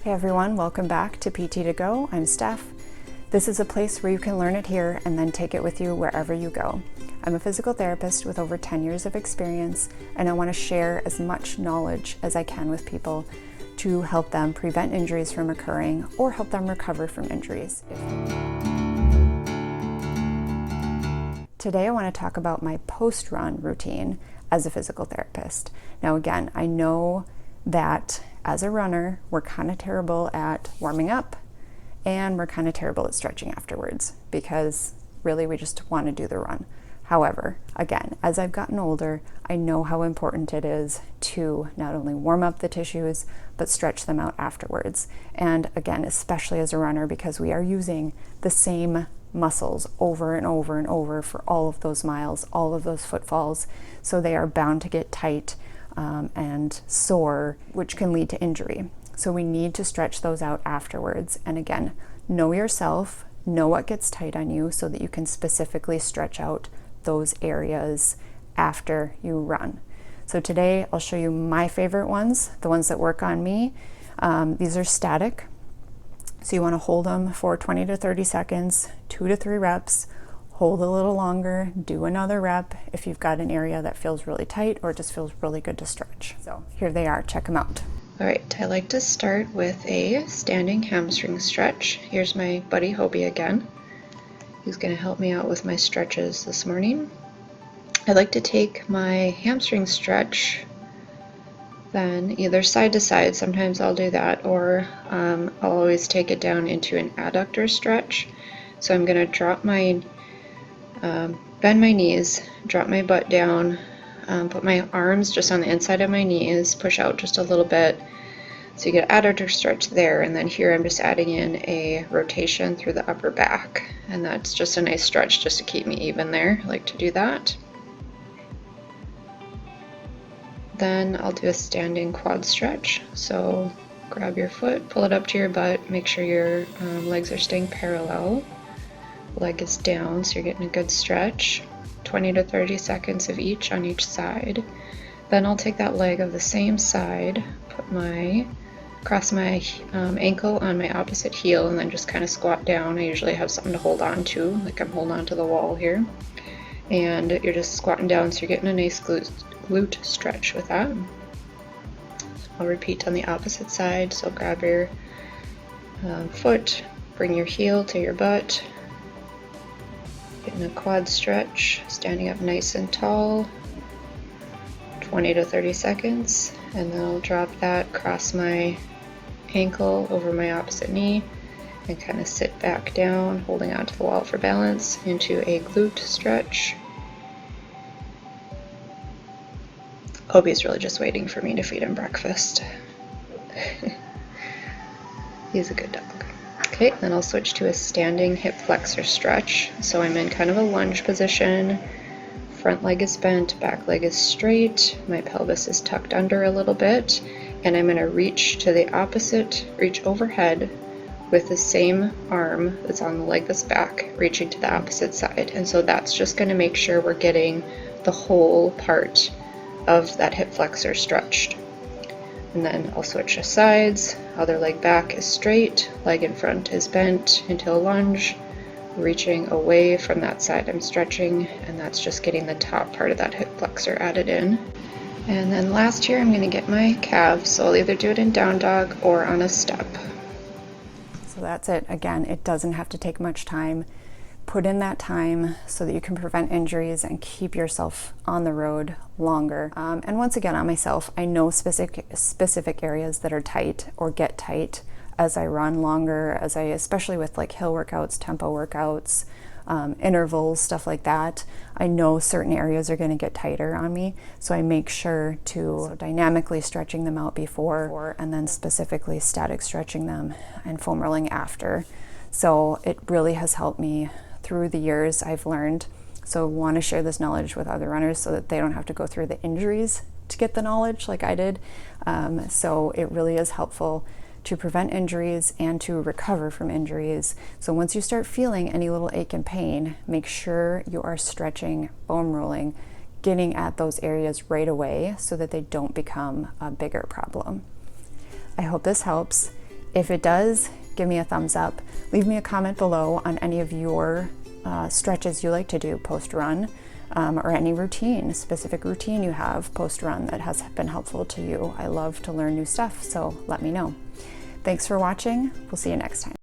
Hey everyone, welcome back to PT to Go. I'm Steph. This is a place where you can learn it here and then take it with you wherever you go. I'm a physical therapist with over 10 years of experience, and I want to share as much knowledge as I can with people to help them prevent injuries from occurring or help them recover from injuries. Today I want to talk about my post-run routine as a physical therapist. Now again, I know that as a runner, we're kind of terrible at warming up and we're kind of terrible at stretching afterwards because really we just want to do the run. However, again, as I've gotten older, I know how important it is to not only warm up the tissues, but stretch them out afterwards. And again, especially as a runner, because we are using the same muscles over and over and over for all of those miles, all of those footfalls, so they are bound to get tight and sore, which can lead to injury. So we need to stretch those out afterwards. And again, know yourself, know what gets tight on you so that you can specifically stretch out those areas after you run. So today I'll show you my favorite ones, the ones that work on me. These are static. So you want to hold them for 20 to 30 seconds, 2 to 3 reps. Hold a little longer, do another rep if you've got an area that feels really tight or just feels really good to stretch. So here they are, check them out. All right, I like to start with a standing hamstring stretch. Here's my buddy Hobie again. He's gonna help me out with my stretches this morning. I like to take my hamstring stretch, then either side to side, sometimes I'll do that, or I'll always take it down into an adductor stretch. So I'm gonna drop my bend my knees, drop my butt down, put my arms just on the inside of my knees, push out just a little bit. So you get adductor stretch there, and then here I'm just adding in a rotation through the upper back. And that's just a nice stretch just to keep me even there. I like to do that. Then I'll do a standing quad stretch. So grab your foot, pull it up to your butt, make sure your legs are staying parallel. Leg is down, so you're getting a good stretch. 20 to 30 seconds of each on each side. Then I'll take that leg of the same side, cross my ankle on my opposite heel, and then just kind of squat down. I usually have something to hold on to, like I'm holding on to the wall here. And you're just squatting down, so you're getting a nice glute stretch with that. I'll repeat on the opposite side, so grab your foot, bring your heel to your butt, getting a quad stretch, standing up nice and tall, 20 to 30 seconds, and then I'll drop that, cross my ankle over my opposite knee, and kind of sit back down, holding onto the wall for balance, into a glute stretch. Hobie's really just waiting for me to feed him breakfast. He's a good dog. Okay, then I'll switch to a standing hip flexor stretch. So I'm in kind of a lunge position. Front leg is bent, back leg is straight. My pelvis is tucked under a little bit. And I'm going to reach to the opposite, reach overhead with the same arm that's on the leg that's back, reaching to the opposite side. And so that's just going to make sure we're getting the whole part of that hip flexor stretched. And then I'll switch to sides. Other leg back is straight, leg in front is bent into a lunge, reaching away from that side I'm stretching, and that's just getting the top part of that hip flexor added in. And then last here I'm going to get my calves, so I'll either do it in down dog or on a step. So that's it. Again, it doesn't have to take much time. Put in that time so that you can prevent injuries and keep yourself on the road longer. And once again, on myself, I know specific areas that are tight or get tight as I run longer, especially with like hill workouts, tempo workouts, intervals, stuff like that. I know certain areas are going to get tighter on me, so I make sure to dynamically stretching them out before, and then specifically static stretching them and foam rolling after. So it really has helped me through the years. I've learned, so want to share this knowledge with other runners so that they don't have to go through the injuries to get the knowledge like I did. So it really is helpful to prevent injuries and to recover from injuries. So once you start feeling any little ache and pain, make sure you are stretching, foam rolling, getting at those areas right away so that they don't become a bigger problem. I hope this helps. If it does, give me a thumbs up. Leave me a comment below on any of your stretches you like to do post-run, or any specific routine you have post-run that has been helpful to you. I love to learn new stuff, so let me know. Thanks for watching. We'll see you next time.